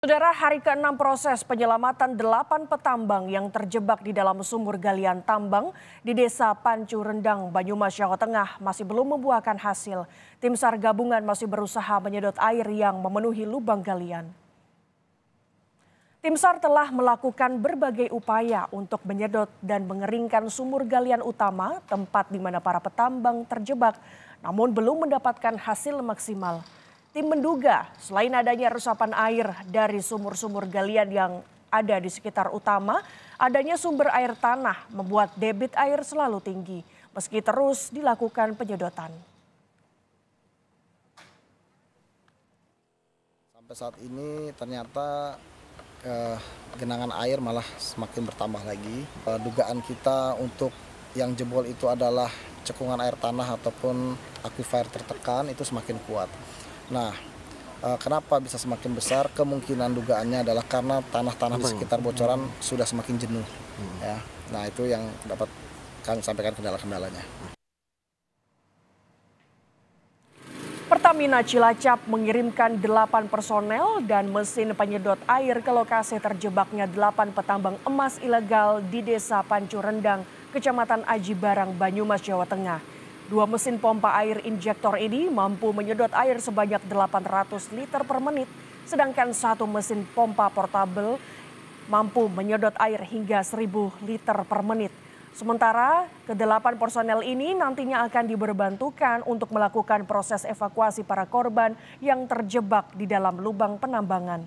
Saudara, hari ke-6 proses penyelamatan 8 petambang yang terjebak di dalam sumur galian tambang di Desa Pancu Rendang, Banyumas, Jawa Tengah masih belum membuahkan hasil. Tim SAR gabungan masih berusaha menyedot air yang memenuhi lubang galian. Tim SAR telah melakukan berbagai upaya untuk menyedot dan mengeringkan sumur galian utama, tempat di mana para petambang terjebak, namun belum mendapatkan hasil maksimal. Tim menduga selain adanya resapan air dari sumur-sumur galian yang ada di sekitar utama, adanya sumber air tanah membuat debit air selalu tinggi meski terus dilakukan penyedotan. Sampai saat ini ternyata genangan air malah semakin bertambah lagi. Dugaan kita untuk yang jebol itu adalah cekungan air tanah ataupun aquifer tertekan itu semakin kuat. Nah, kenapa bisa semakin besar? Kemungkinan dugaannya adalah karena tanah-tanah di sekitar bocoran sudah semakin jenuh. Ya. Nah, itu yang dapat kami sampaikan kendala-kendalanya. Pertamina Cilacap mengirimkan 8 personel dan mesin penyedot air ke lokasi terjebaknya 8 petambang emas ilegal di Desa Pancu Rendang, Kecamatan Aji Barang, Banyumas, Jawa Tengah. 2 mesin pompa air injektor ini mampu menyedot air sebanyak 800 liter per menit, sedangkan 1 mesin pompa portabel mampu menyedot air hingga 1000 liter per menit. Sementara ke-8 personel ini nantinya akan diberbantukan untuk melakukan proses evakuasi para korban yang terjebak di dalam lubang penambangan.